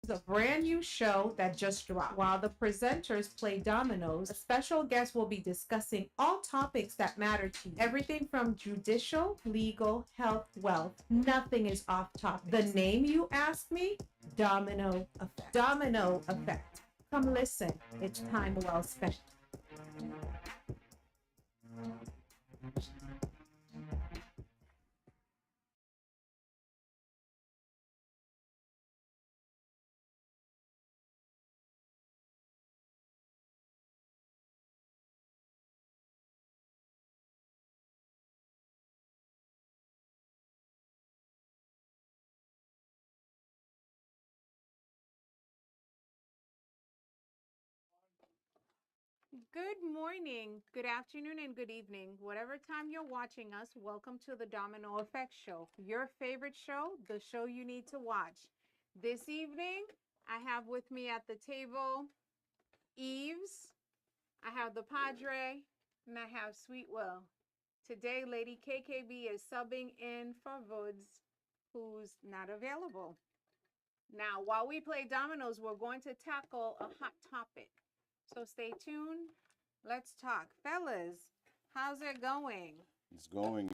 is a brand new show that just dropped. While the presenters play dominoes, a special guest will be discussing all topics that matter to you. Everything from judicial, legal, health, wealth. Nothing is off topic. The name, you ask me? Domino Effect. Domino Effect. Come listen. It's time well spent. Good morning, good afternoon, and good evening. Whatever time you're watching us, welcome to the Domino Effect Show, your favorite show, the show you need to watch. This evening, I have with me at the table Eves, I have the Padre, and I have Sweet Will. Today, Lady KKB is subbing in for Woods, who's not available. Now, while we play dominoes, we're going to tackle a hot topic. So stay tuned. Let's talk. Fellas, how's it going? It's going.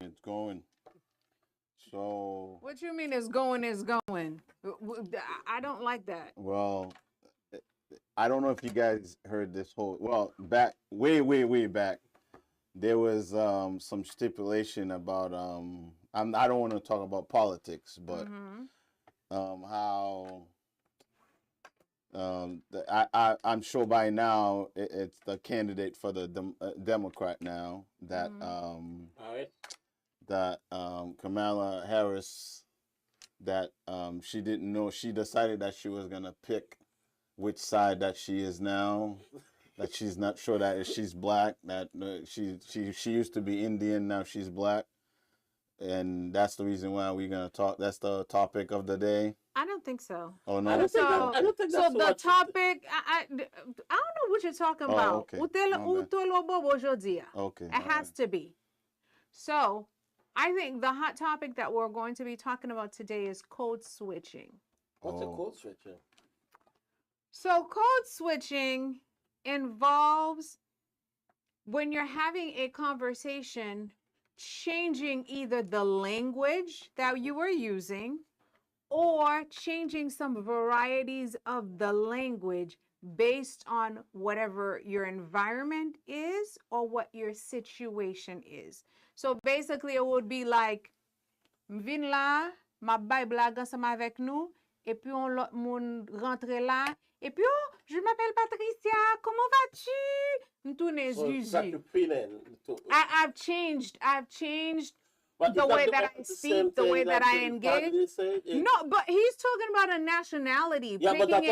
So. What you mean it's going, is going? I don't like that. Well, I don't know if you guys heard this whole. Well, back, way back, there was some stipulation about. I don't want to talk about politics, but how. I'm sure by now it's the candidate for the Democrat now that Kamala Harris, that she didn't know, she decided that she was gonna pick which side that she is now, that she's not sure that she's black, that she used to be Indian, now she's black, and that's the reason why we're gonna talk. That's the topic of the day. I don't think so. Oh no! I don't think that's so the topic. I don't know what you're talking about. Okay. Okay. It has to be. So, I think the hot topic that we're going to be talking about today is code switching. What's a code switching? So, code switching involves when you're having a conversation, changing either the language that you were using or changing some varieties of the language based on whatever your environment is or what your situation is. So basically, it would be like, vin la, ma bay blague ensemble avec nous, et puis on l'autre moun rentre là, et puis oh, je m'appelle Patricia, comment vas-tu? M'tourne Zuzi. I've changed the way that I speak, the way that I engage. No, but he's talking about a nationality. Yeah, but that's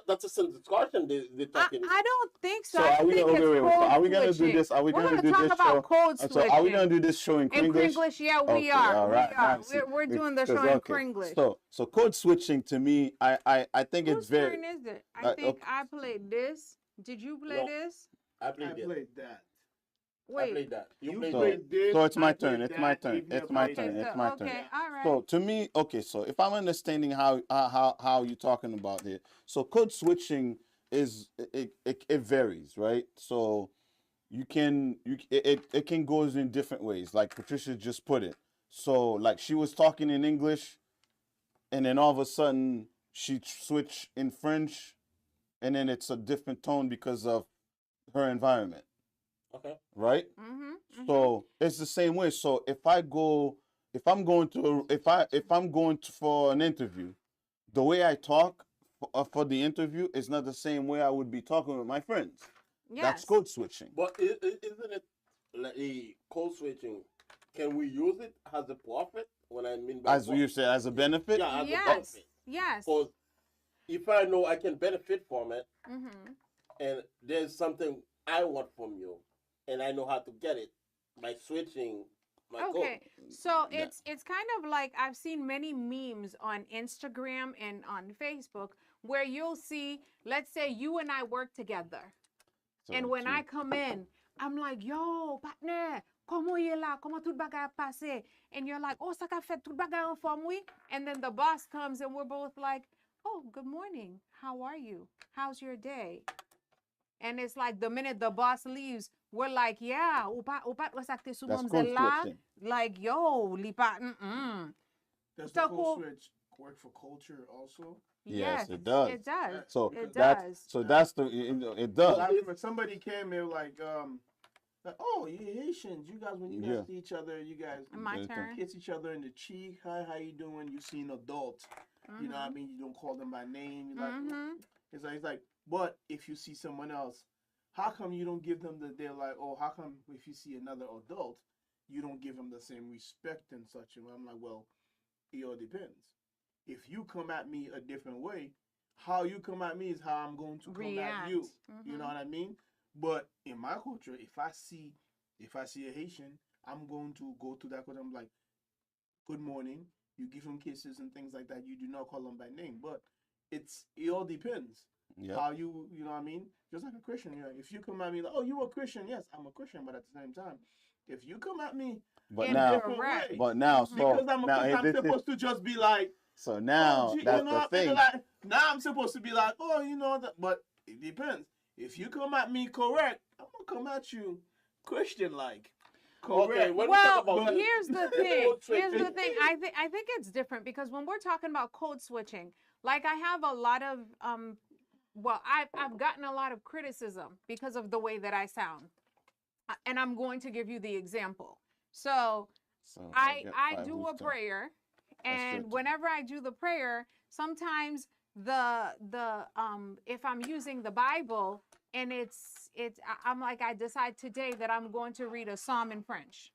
that's the same discussion they're talking. I don't think so. So I think it's are we code gonna do this? Are we We're gonna gonna do talk this about show? code So switching. are we gonna do this show in In Kringlish? Kringlish, yeah, we Okay, are. all right, We are. nice. We're doing the show in Kringlish. So code switching to me, I think Whose it's very. turn is it? I think okay. I played this. Did you play this? I played that. I Wait. played that. You You played played that. this. So it's my I turn. played It's my that, turn. Evening It's my played turn. that. It's my turn. Okay, all right. So to me, okay. So if I'm understanding how you're talking about it, so code switching is it varies, right? So it can go in different ways, like Patricia just put it. So like she was talking in English, and then all of a sudden she switched in French, and then it's a different tone because of her environment. Okay. Right? So it's the same way. So if I'm going for an interview, the way I talk for the interview is not the same way I would be talking with my friends. Yes. That's code switching. But isn't it like a code switching? Can we use it as a profit? When I mean by As you say, as a benefit. yeah, as a Yes. benefit. Yes. Because if I know I can benefit from it, and there's something I want from you, and I know how to get it by switching my Okay, code. so it's kind of like I've seen many memes on Instagram and on Facebook where you'll see, let's say you and I work together, and when I come in, I'm like, yo, partner, comment y est là? Comment tout bagay a passé? And you're like, oh, ça qu'a fait tout bagay en forme, oui? And then the boss comes and we're both like, oh, good morning. How are you? How's your day? And it's like the minute the boss leaves, we're like, yeah, ou pa resakte sou That's mamzel code la. switching. Like, yo, li pa, Does the code switch work for culture also? Yes, Yes, it does. it does. So It that's does. that's the it does. I remember somebody came there like, oh, you Haitians, you guys, when you guys see each other, you guys My turn. kiss each other in the cheek. Hi, how you doing? You see an adult, you know what I mean? You don't call them by name. You're like, it's like, but if you see someone else, how come you don't give them they're like, oh, how come if you see another adult, you don't give them the same respect and such? And I'm like, well, it all depends. If you come at me a different way, how you come at me is how I'm going to come at you. You know what I mean? But in my culture, if I see a Haitian, I'm going to go to that culture. I'm like, good morning. You give them kisses and things like that. You do not call them by name. But it all depends. Yep. How you know what I mean? Just like a Christian. You know, if you come at me like, oh, you a Christian? Yes, I'm a Christian. But at the same time, if you come at me in a different way, so because I'm a Christian, I'm supposed to just be like, so now that's the thing. like, now I'm supposed to be like, oh, you know that. But it depends. If you come at me correct, I'm gonna come at you Christian like. Correct. Okay, well, here's the thing. Here's the thing. I think it's different because when we're talking about code switching, like I have a lot of well, I've gotten a lot of criticism because of the way that I sound, and I'm going to give you the example. So I do a prayer, and whenever I do the prayer, sometimes the if I'm using the Bible and I'm like, I decide today that I'm going to read a psalm in French.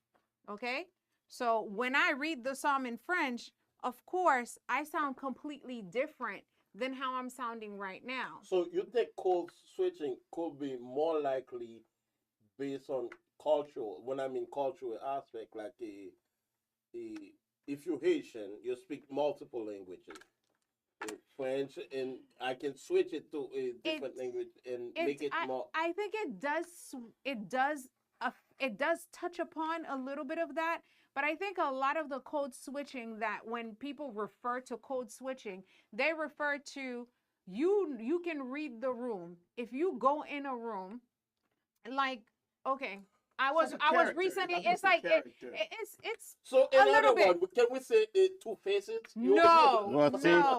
Okay? So when I read the psalm in French, of course, I sound completely different than how I'm sounding right now. So you think code switching could be more likely based on cultural, when I mean cultural aspect, like if you're Haitian, you speak multiple languages. French, and I can switch it to a different language and make it more. I think it does touch upon a little bit of that, but I think a lot of the code switching, that when people refer to code switching, they refer to you can read the room. If you go in a room, like, okay, I was recently. It's like it's so in a little other bit. words, can we say two faces? No, no.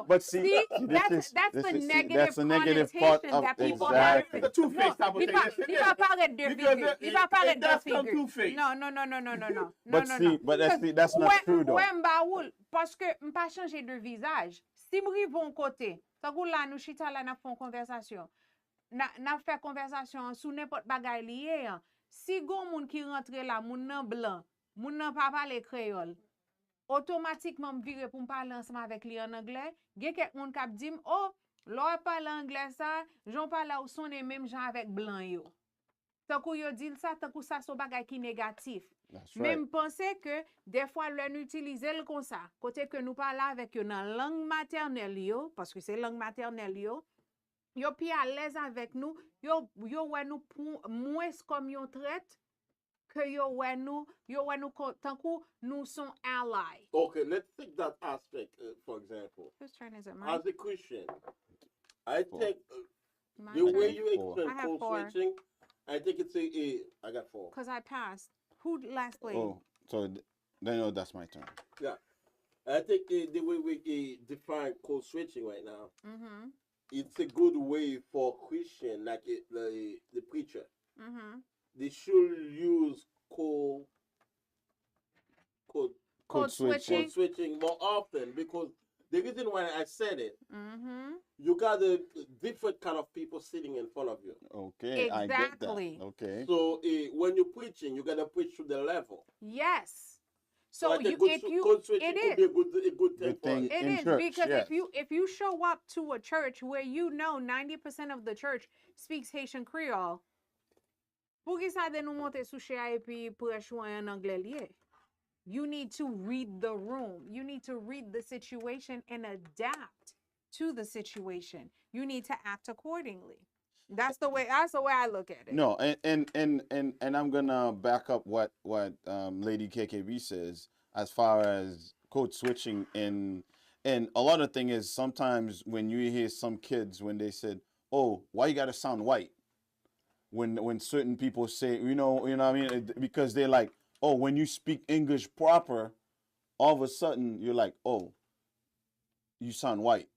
But see, that's the negative part of that people have. The two-face type of thing. Il va paraître deux figures. Il va paraître deux figures. Two-face. No. But that's not true though. Ouais, m'baoul, parce que m'pas changer de visage. Si m'rivon côté, ça goût là nous chita là n'a font conversation. N'a fait conversation sous n'importe bagay lié. Si gon moun ki rentre là, moun nan blanc, moun nan pa parler créole, automatiquement me vire pour me parler ensemble avec lui en anglais. Gen kek moun kap dim, oh, l'on parle anglais ça, j'en parle ou sonne même gens avec blanc yo. Tant kou yo dit ça, tant kou ça son bagay ki négatif. Même penser que des fois l'on utilise le comme ça, côté que nous parler avec yo dans langue maternelle yo, parce que c'est langue maternelle yo pi à l'aise avec nous, yo ouais nous moins comme yo traite que yo ouais nous tant que nous sont allies. Okay, let's take that aspect for example. Whose turn is it? Mine? As a Christian, I think the way you explain code switching, I think it's I got 4. Because I passed. Who last played? Oh, so then that's my turn. Yeah, I think the way we define code switching right now. Mm-hmm. It's a good way for Christian, like the preacher. Mm-hmm. They should use code switching more often, because the reason why I said it, you got a different kind of people sitting in front of you. Okay, exactly. I get that. Okay. So when you're preaching, you gotta preach to the level. Yes. So like it is a good thing. It is church, because yes. if you show up to a church where 90% of the church speaks Haitian Creole, pour qui ça de nous monter sous chez et puis prêcher en anglais lié? You need to read the room. You need to read the situation and adapt to the situation. You need to act accordingly. That's the way I look at it. No, and I'm gonna back up what Lady KKB says as far as code switching in And a lot of thing is sometimes when you hear some kids when they said, "Oh, why you gotta sound white?" When certain people say, you know what I mean, because they're like, "Oh, when you speak English proper, all of a sudden you're like, oh, you sound white."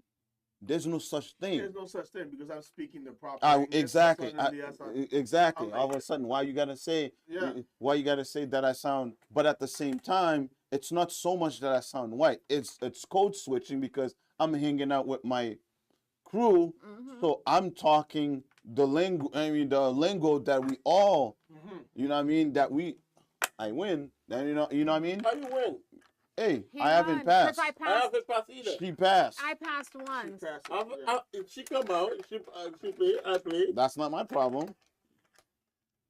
There's no such thing. There's no such thing because I'm speaking the proper English. Exactly. Suddenly I sound- Exactly. I'm All like- of a sudden, why you gotta say? Yeah. Why you gotta say that I sound? But at the same time, it's not so much that I sound white. It's code switching because I'm hanging out with my crew, so I'm talking the lingo. I mean, the lingo that we all, you know what I mean, that I win. Then you know what I mean. How you win? Hey, He I haven't won, 'cause passed. I I passed. haven't passed either. She passed. I passed once. If she come out, she play, I play. That's not my problem.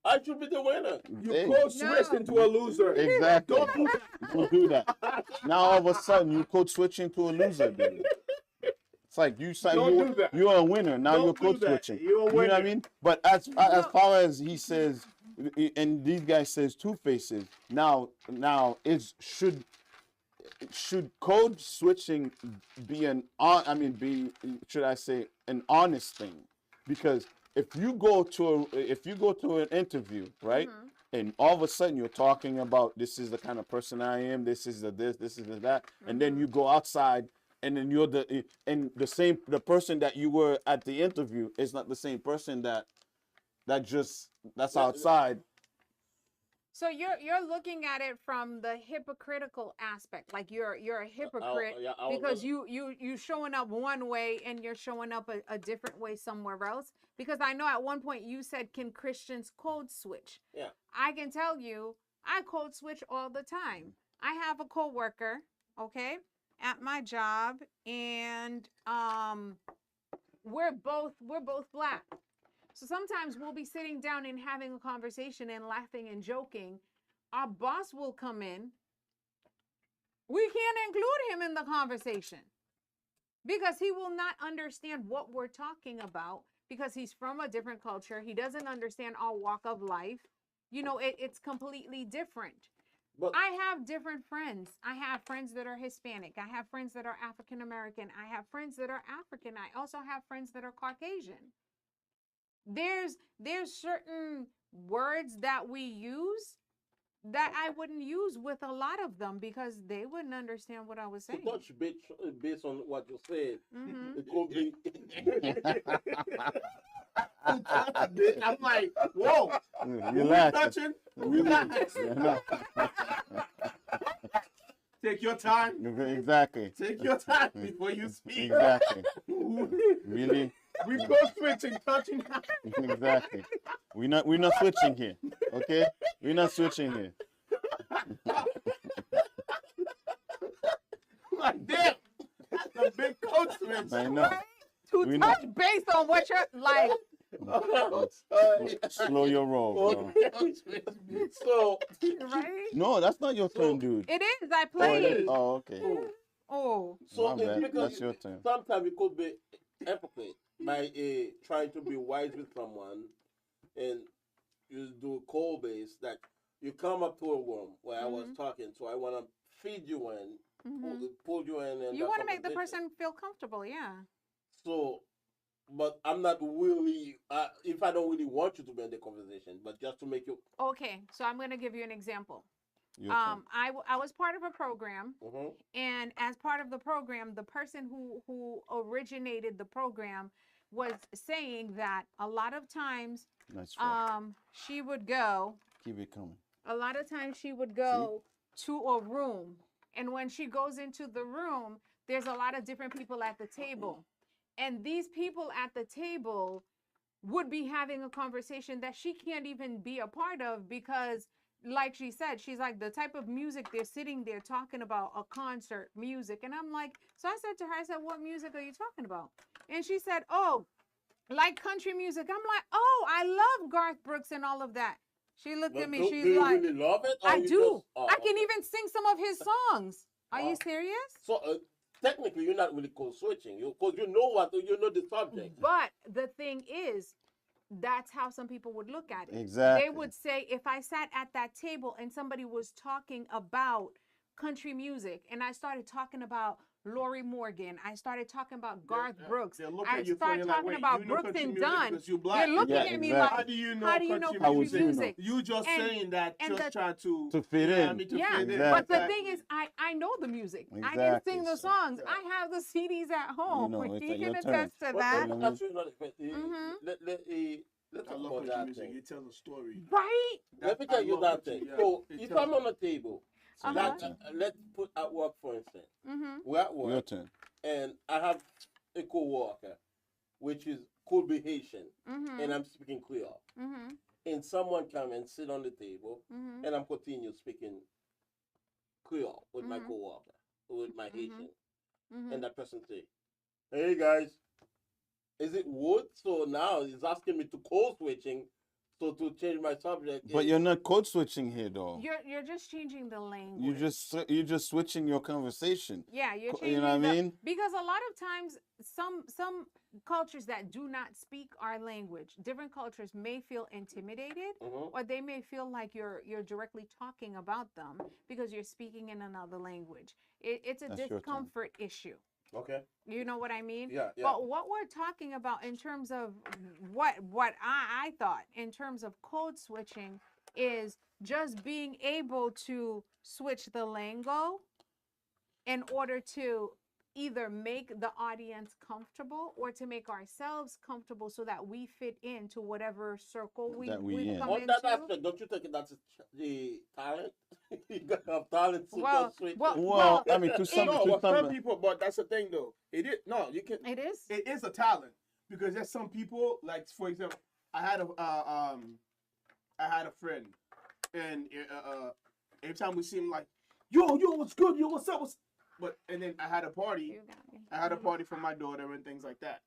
I should be the winner. You Hey. code switch No. into a loser. Exactly. Don't do that. Don't do that. Now all of a sudden you code switching to a loser, dude. It's like you said Don't do that. you're a winner. Now Don't you're do code that. switching. You're a You know what I winner. mean? But as far as he says, and these guys says two faces. Now it should code switching be should I say an honest thing? Because if you go to an interview, right? And all of a sudden you're talking about this is the kind of person I am, this is this is that, and then you go outside and then you're the person that you were at the interview is not the same person that's outside. So you're looking at it from the hypocritical aspect, like you're a hypocrite because you showing up one way and you're showing up a different way somewhere else. Because I know at one point you said, "Can Christians code switch?" Yeah. I can tell you, I code switch all the time. I have a coworker, okay, at my job, and we're both black. So sometimes we'll be sitting down and having a conversation and laughing and joking. Our boss will come in. We can't include him in the conversation because he will not understand what we're talking about because he's from a different culture. He doesn't understand our walk of life. You know, it's completely different. But I have different friends. I have friends that are Hispanic. I have friends that are African American. I have friends that are African. I also have friends that are Caucasian. There's certain words that we use that I wouldn't use with a lot of them because they wouldn't understand what I was to saying. touch based on what you said, Mhm. it could be. I'm like, whoa. You're laughing. Touching? Take your time. Exactly. Take your time before you speak. Exactly. Really? We go switching, touching. Exactly. We're not switching here. Okay? We're not switching here. Like, damn. That's a big code switch. I know. To We touch based on what you're like. Slow your roll, bro. So Right? No, that's not your turn, dude. It is. I Oh, it played. is? Oh, okay. Oh. so My it's bad. because That's your turn. sometimes it could be hypocrite by trying to be wise with someone, and you do call base that you come up to a room where I was talking, so I want to feed you in, pull you in, and You that want to make the conversation. person feel comfortable, yeah. So, but I'm not really, if I don't really want you to be in the conversation, but just to make you. Okay, so I'm going to give you an example. Your turn. I was part of a program, Mhm. and as part of the program, the person who originated the program was saying that a lot of times Nice try. she would go Keep it coming. a lot of times she would go to a room, and when she goes into the room, there's a lot of different people at the table, and these people at the table would be having a conversation that she can't even be a part of because, like she said, she's like, the type of music they're sitting there talking about, a concert music. And I'm like, so I said to her, I said, what music are you talking about? And she said, oh, like country music. I'm like, oh, I love Garth Brooks and all of that. She looked But at me, do she's you like, really love it? Or I you do. just- oh, I can okay. even sing some of his songs. Are you Oh. serious? So technically, you're not really code switching, because you know the subject. But the thing is, that's how some people would look at it. Exactly. They would say, if I sat at that table and somebody was talking about country music and I started talking about Lori Morgan. I started talking about Garth Brooks. They'll look I at you started funny like, talking wait, about you know Brooks country and music Dunn. because you They're black. looking Yeah, at me exactly. like, How do you know how do you country know How country would music? you know? music? You just And- saying that and just the- trying to fit you know what I in. mean, to Yeah, fit in. but the Exactly. thing is, I know the music. I didn't Exactly, sing the so- songs. Yeah. I have the CDs at home. know, it's You your can turn. attest to But that, let me- that's another question. Mhm. Let's I talk love about country that music. thing. It tells a story. right? Let me I tell you love that country, thing. yeah. So It if tells- I'm on the table, So Uh-huh. your turn. let's put at work for instance. Mm-hmm. We're at Your work turn. and I have a co-worker, which is could be Haitian, Mm-hmm. and I'm speaking Creole. Mm-hmm. And someone come and sit on the table, Mm-hmm. and I'm continue speaking Creole with my Mhm. co-worker, with my Mhm. Haitian, Mm-hmm. and that person say, "Hey guys, is it wood?" So now he's asking me to code switching, so to change my subject. But you're not code switching here, though. You're just changing the language. You're just switching your conversation. Yeah, you're You changing know what I mean? because a lot of times some cultures that do not speak our language, different cultures may feel intimidated Mhm. or they may feel like you're directly talking about them because you're speaking in another language. It's a That's your turn. discomfort issue. Okay. You know what I mean? Yeah. But what we're talking about in terms of what I thought in terms of code switching is just being able to switch the lingo in order to either make the audience comfortable or to make ourselves comfortable so that we fit into whatever circle That we we've in. come On that into. aspect, don't you think that's the talent? You gotta have talent to Well, just switch. Well, I mean, to some, No, to but some some, people, but that's the thing though. It is no, you can. It is. It is a talent because there's some people like, for example, I had a friend, and every time we see him, like, yo, what's good, yo, what's up, but and then I had a party. You got me. I had a party for my daughter and things like that.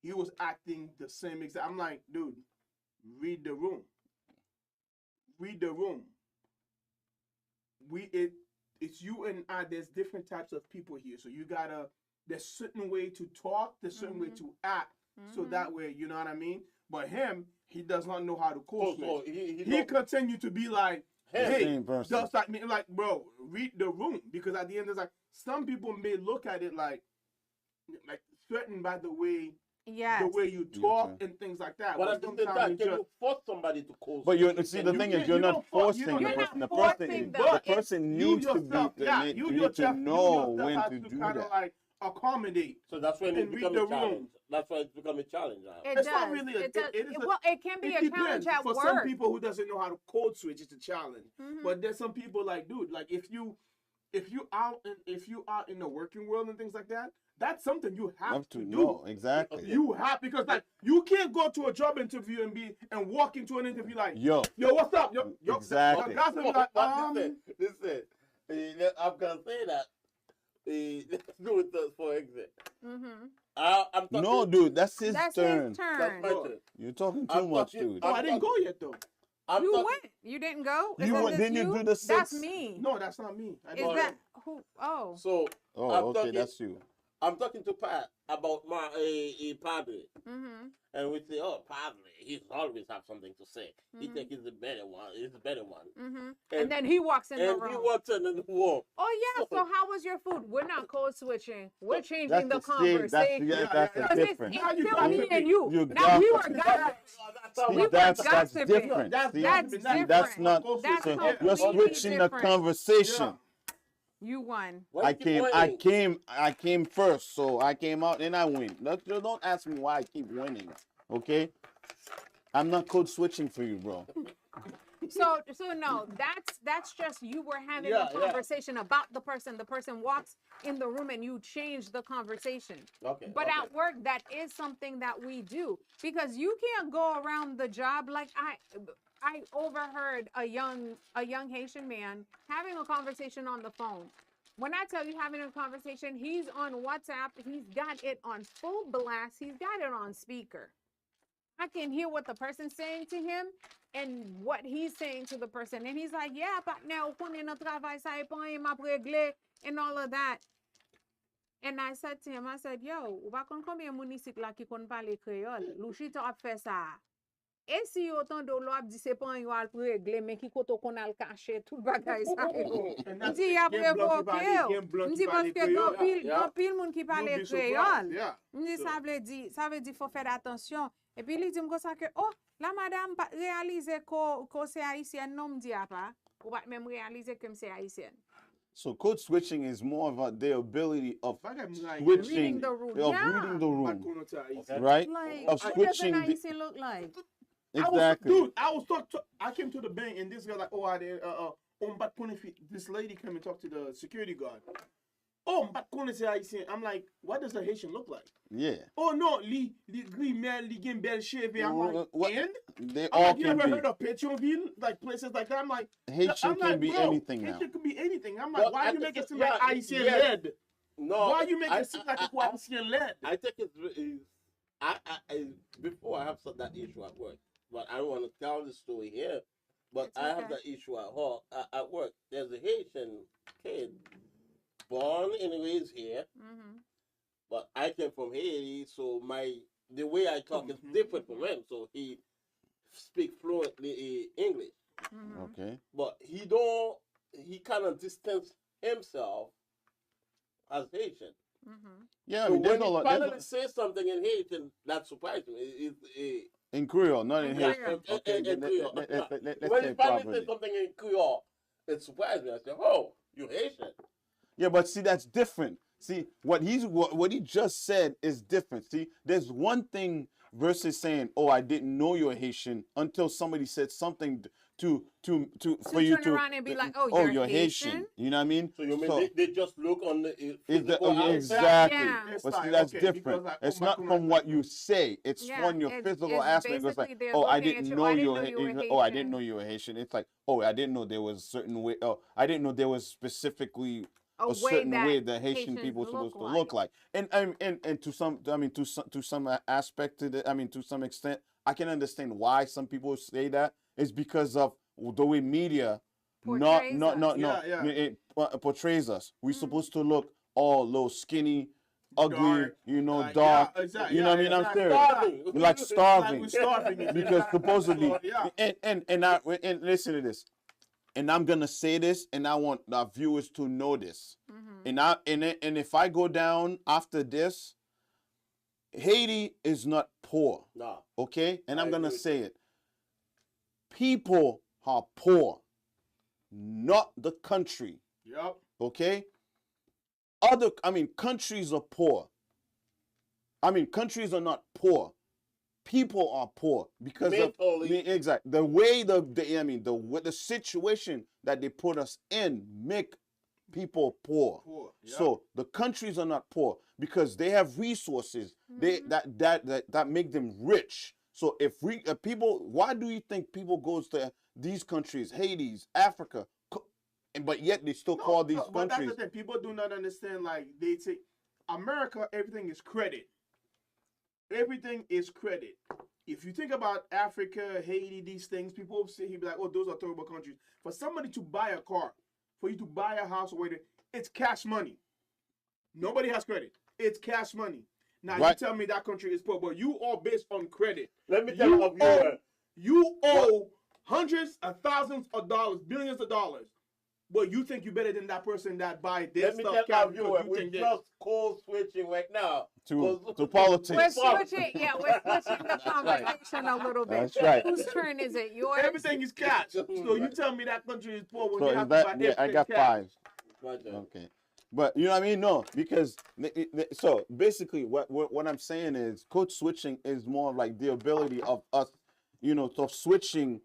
He was acting the same exact. I'm like, dude, read the room. Read the room. It's you and I. There's different types of people here, so you gotta. There's certain way to talk. There's certain way to act. So Mhm. that way, you know what I mean. But him, he does not know how to code So switch. he He continue to be like, hey, same person. just like me, like, bro, read the room, because at the end it's like some people may look at it like threatened by the way Yes. you talk and things like that. But at the same time, can you force somebody to code But switch? you see, the You thing can't- is, you're you not don't force- forcing you're the not person. The forcing person, them. the person you needs to yourself, be. yeah, Need you to yourself know have when to to do kind of that. like accommodate. So that's when it And read becomes the a room. challenge. That's why it's become a challenge now. It It's does. not really it does. it is Well, it can be it a challenge depends. at For work. some people who doesn't know how to code switch, it's a challenge. Mhm. But there's some people like, dude, like if you out in the working world and things like that, that's something you have to do. know exactly. You have, because like you can't go to a job interview and walk into an interview like, Yo, what's up? Yo, Exactly. The guys will be like, Listen, I'm gonna say that. Let's do it for exit. Mm-hmm. I'm talking, no, dude, that's his That's turn. his That's turn. my turn. You're talking too I'm much, talking- dude. oh, I didn't go yet though. I'm You talking, went. You didn't go. Is You that went- this didn't you do the That's 6? me. No, that's not me. I Is didn't. that who? Oh. So Oh, I'm okay, talking- that's you. I'm talking to Pat about my a padre, Mm-hmm. and we say, "Oh, padre, he always have something to say. He Mhm. think he's the better one. He's the better one." Mm-hmm. And then he walks in the and room. he walks in the room. Oh yeah. So how was your food? We're not code switching. We're changing That's the the same. conversation. That's Yeah, the yeah. Because difference. it's Now you still got me me. and you. You Now got we me. were gossiping. See, We were that's gossiping. different. That's See, That's different. different. that's not. That's So completely you're switching the different. conversation. Yeah. You won. Why I you keep came, whining? I came first, so I came out and I win. Don't ask me why I keep winning, okay? I'm not code switching for you, bro. So no, that's just you were having Yeah, a yeah. conversation about the person. The person walks in the room and you change the conversation. Okay. But okay. at work, that is something that we do because you can't go around the job like I overheard a young Haitian man having a conversation on the phone. When I tell you having a conversation, he's on WhatsApp. He's got it on full blast. He's got it on speaker. I can hear what the person's saying to him and what he's saying to the person. And he's like, yeah, partner, ou konnen nan travay sa e pan m'a regle and all of that. And I said to him, I said, yo, ou pa kon combien moun ici la ki kon pale Creole? Luchita ap fe sa. Et si yo tan do lo ap di se pan yo al regle, men ki koto kon al kache tout bagay sa yo. Mdi y ap revoke yo. Mdi paske gan pil moun ki pale kreol. Mdi sa ve di fò fè attention. Et puis li di mko sa ke, oh, la madame pa réalize ko se haïtienne non mdi apa. Ou pat même réalize ke mse haïtienne. So code switching is more about the ability of switching, reading the room, reading the room, Okay. right? Like, Of switching. what does an Haitian look like? Exactly. I came to the bank and this guy like, oh, this lady came and talked to the security guard. Oh, I'm like, what does the Haitian look like? Yeah. Oh no, li gen bel cheve. I'm like, and They I'm all like, you can ever be. heard of Pétionville, like places like that? I'm like, Haitian can be bro, anything now. Haitian could be anything. I'm like, But why I you make think it seem yeah, like Haitian yeah. led? No. Why you make it seem like it's Haitian led? I think I before I have that issue at work, but I don't want to tell the story here. But It's I have okay. that issue at work. There's a Haitian kid born and raised here, but I came from Haiti, so the way I talk is different from him. So he speak fluently English, Okay. but he kind of distance himself as Haitian. Yeah, I So mean, there's when no he lot. finally says something in Haitian, that surprised me. In Creole, not in Yeah, Haitian. in Okay, Creole. let's When say he finally properly. said something in Creole, it surprised me. I said, "Oh, you Haitian?" Yeah, but see, that's different. See, what he just said is different. See, there's one thing versus saying, "Oh, I didn't know you're Haitian," until somebody said something for you turn to around and be like, "Oh, you're Haitian?" You know what I mean? So you mean they just look on the physical yeah, outside? exactly. Yeah. It's But see, like, that's okay, different. because, like, It's oh, not my from God, what you say. It's Yeah, from your it's physical aspect. It's like, basically they're oh, I looking didn't at you, know "Oh, I didn't you. know you were Oh, I didn't Haitian." know you were Haitian. It's like, oh, I didn't know there was a certain way. Oh, I didn't know there was specifically A a way certain that way that Haitian Haitians people are supposed look to look like. And to some, I mean, to some aspect to the, I mean, to some extent, I can understand why some people say that. It's because of the way media Portrays us. it portrays us. We're supposed to look all low, skinny, ugly, Dark, dark. yeah, exactly, You know what I mean? I'm exactly. serious. Starving. We're like starving. We're starving. Because supposedly, Yeah. and listen to this, and I'm gonna say this, and I want our viewers to know this, and if I go down after this, Haiti is not poor, No. okay, and I'm I gonna agree with say it. People are poor, not the country, Yep. okay. Countries are poor. Countries are not poor. People are poor because Mentally. exactly the way the situation that they put us in make people poor. Yep. So the countries are not poor because they have resources. They that make them rich. So if people, why do you think people goes to these countries, Hades, Africa, but yet they still call these but countries? that's the thing. People do not understand. Like they say, America, everything is credit. Everything is credit. If you think about Africa, Haiti, these things, people say he'd be like, "Oh, those are terrible countries." For somebody to buy a car, for you to buy a house or whatever, it's cash money. Nobody has credit. It's cash money. Now Right. you tell me that country is poor, but you all based on credit. Let me tell you, You owe hundreds of thousands of dollars, billions of dollars, but you think you're better than that person that buy their let me stuff. tell cash our because viewer, you we're think that- just code switching right now To We're politics. switching the conversation a little bit. That's right. Whose turn is it? Yours? Everything is cash. So you tell me that country is poor when So you is have that, to buy yeah, I everything got cash. 5. Okay, but you know what I mean? No, because so basically, what I'm saying is, code switching is more like the ability of us, of switching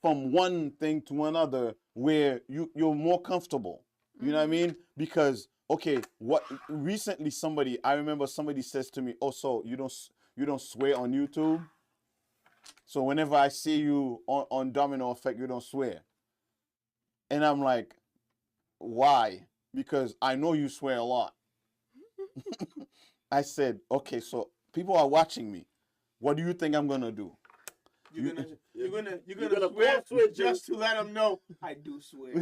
from one thing to another where you're more comfortable. You know what I mean? Because okay, what recently I remember somebody says to me, "Oh, so you don't swear on YouTube? So whenever I see you on Domino Effect, you don't swear?" And I'm like, why? Because I know you swear a lot. I said, okay, so people are watching me. What do you think I'm gonna do? You're gonna gonna swear code switch just to let them know I do swear.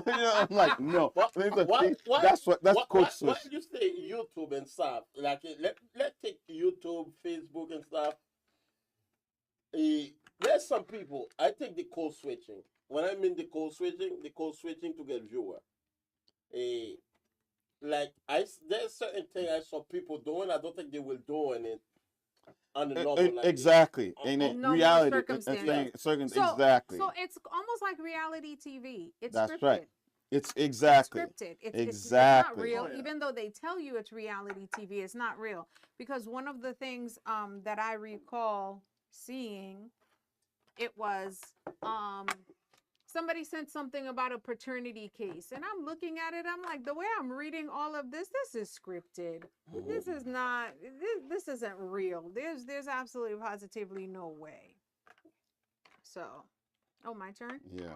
I'm like, no. That's code switch. Why do you say YouTube and stuff? Like, let's take YouTube, Facebook, and stuff. Let's there's some people. I think the code switching. When I mean the code switching to get viewer. Eh, like there's certain thing I saw people doing. I don't think they will do it on the normal. Like Exactly. In uh-uh. No more reality, circumstances. exactly. So it's almost like reality TV. It's That's scripted. right. It's exactly. Scripted. It's not Exactly. real. Oh, yeah. Even though they tell you it's reality TV, it's not real. Because one of the things that I recall seeing, it was somebody sent something about a paternity case, and I'm looking at it. I'm like, the way I'm reading all of this is scripted. This is not. This isn't real. There's absolutely positively no way. So, oh, my turn. Yeah.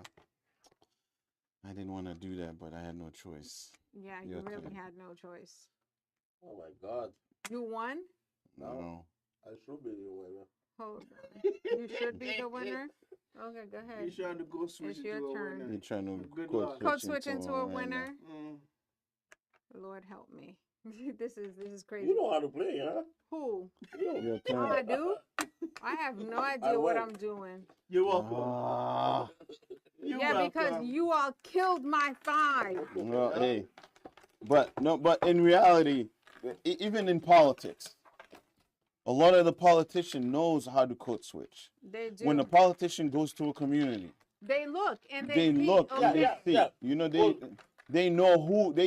I didn't want to do that, but I had no choice. Yeah, you Your really turn. had no choice. Oh my God. You won. No. I should be the winner. Hold on. You should be the winner. Okay, go ahead. He's trying to go switch It's into your a turn. winner. You're trying to Good code luck. Code switch into a winner. Mm. Lord help me. This is crazy. You know how to play, huh? Who? You. Your Oh, turn. I do. I have no idea what I'm doing. You're welcome. Ah. You're Yeah, because welcome. you all killed my 5. Well, hey, but in reality, even in politics, a lot of the politician knows how to code switch. They do. When a politician goes to a community, They look and they see, look okay. and they see. Yeah. You know, they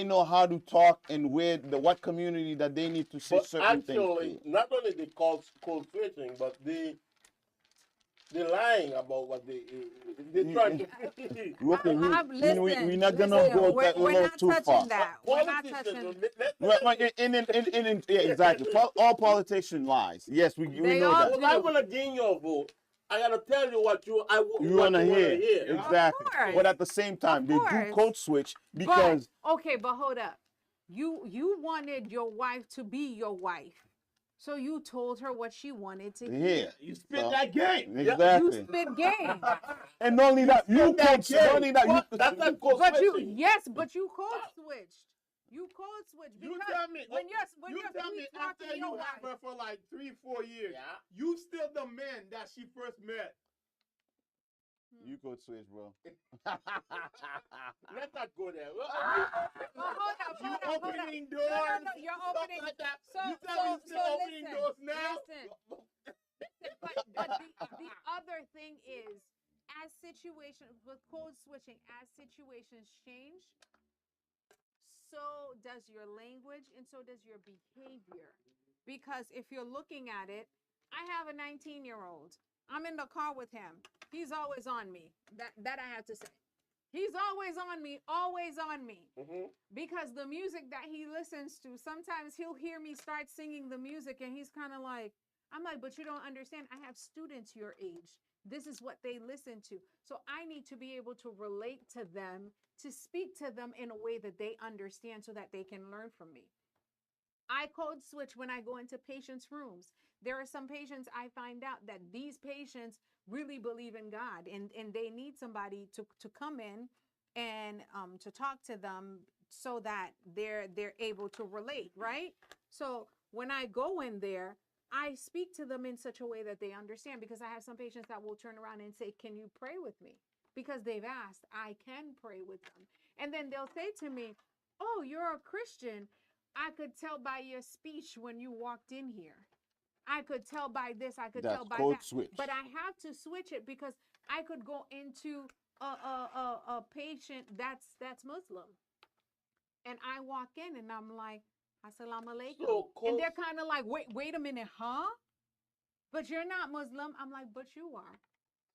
know how to talk and what community that they need to say But certain actually, things to. not only they call code switching, but they're lying about what they trying to. Okay, Listen, we're not gonna listen, go we're, that we're little not too touching far. that. We're not Politicians, touching. Right, yeah, exactly. All politicians lies. Yes, we They know all that. do. If I want to gain your vote, I gotta tell you what You want wanna to hear. hear. Exactly. course. But at the same time, Of they do course. code switch because But hold up. You wanted your wife to be your wife. So you told her what she wanted to hear. here. You spit that game. You Exactly. spit game. And not only that, you code not only that What? you That's not code But switching. but you code switched. You code switched You because tell me. when you're You tell me sweet after talking you your have wife. her for like 3-4 years, Yeah. you still the man that she first met. you code switch, bro. Let's not go there. Well, hold up, You hold up, hold up. opening No, doors. you're stuff opening. like that. So, You tell me you still opening listen, doors now. Listen, but the other thing is, as situations with code switching, as situations change, so does your language and so does your behavior. Because if you're looking at it, I have a 19-year-old. I'm in the car with him. He's always on me. That I have to say. He's always on me, always on me. Mhm. Because the music that he listens to, sometimes he'll hear me start singing the music and he's kind of like, I'm like, but you don't understand. I have students your age. This is what they listen to. So I need to be able to relate to them, to speak to them in a way that they understand so that they can learn from me. I code switch when I go into patients' rooms. There are some patients I find out that these patients really believe in God and they need somebody to come in and to talk to them so that they're able to relate, right? So when I go in there, I speak to them in such a way that they understand, because I have some patients that will turn around and say, can you pray with me? Because they've asked, I can pray with them. And then they'll say to me, oh, you're a Christian. I could tell by your speech when you walked in here. I could tell by this. I could tell by code that. switch. But I have to switch it because I could go into a patient that's Muslim, and I walk in and I'm like, Assalamu alaikum. So And they're kind of like, wait a minute, huh? But you're not Muslim. I'm like, but you are.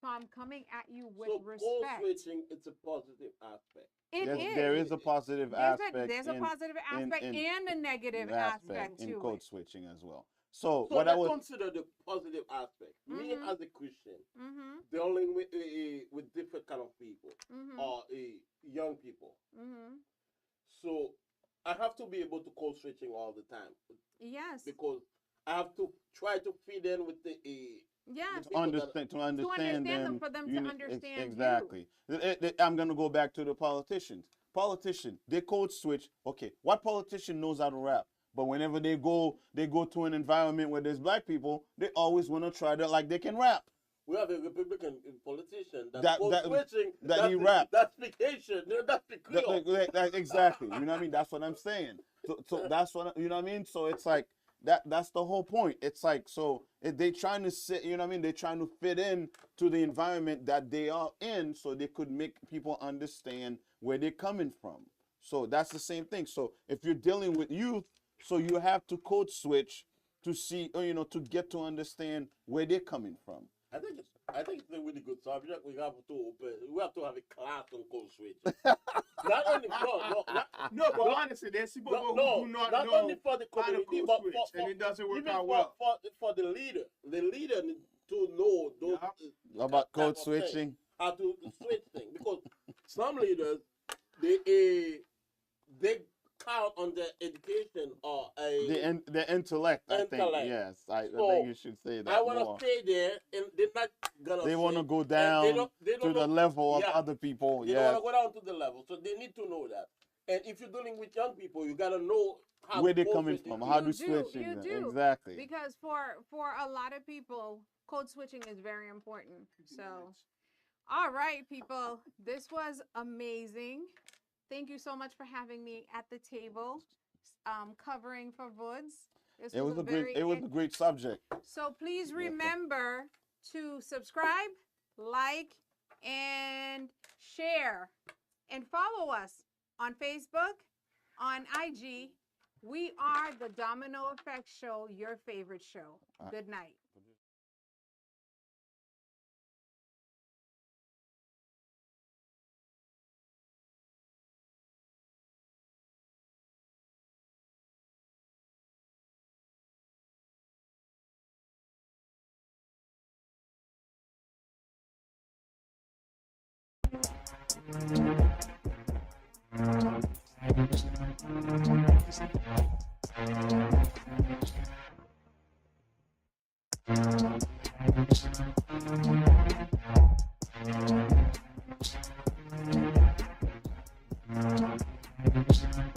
So I'm coming at you with respect. Code switching, it's a positive aspect. It is. There is a positive aspect. There's a positive aspect and a negative aspect in to code it. switching as well. So So what I let's was consider the positive aspect. Me Mhm. as a Christian, Mm-hmm. dealing with different kind of people Mm-hmm. or young people. Mm-hmm. So I have to be able to code switching all the time Yes. because I have to try to fit in with the Yes. to understand them, for them you to need- understand you. exactly. I'm gonna go back to the politicians. Politician, they code switch. Okay, what politician knows how to rap? But whenever they go to an environment where there's black people, they always want to try to like they can rap. We have a Republican politician That- code that- switching. that he rap. That's the Haitian. That's the Creole. Exactly. You know what I mean? That's what I'm saying. So that's what you know what I mean. So it's like that. That's the whole point. It's like so they trying to sit. You know what I mean? They're trying to fit in to the environment that they are in, so they could make people understand where they're coming from. So that's the same thing. So if you're dealing with youth, so you have to code switch to see, or, you know, to get to understand where they're coming from. I think it's a really good subject. We have to have a class on code switch. Not only No, but honestly, there's people who do not know only for the how to community, code but switch, and it doesn't work even out well. for the leader. The leader needs to know those About that code type of thing, switching. how to switch things, because some leaders they count on their education or The intellect, I think. Intellect. Yes, I So, think you should say that I want more. to stay there, and they're not gonna. They want to switch, go and down they don't to the know- level of yeah. other people. They Yeah, don't want to go down to the level, so they need to know that. And if you're dealing with young people, you gotta know how where to they're code coming switch from, it. how You to do, switch you it. do. Exactly. Because for a lot of people, code switching is very important. So, all right, people, this was amazing. Thank you so much for having me at the table, covering for Woods. This It was a very great. It was a great subject. So please remember to subscribe, like, and share, and follow us on Facebook, on IG. We are the Domino Effect Show, your favorite show. Good night. Thank you.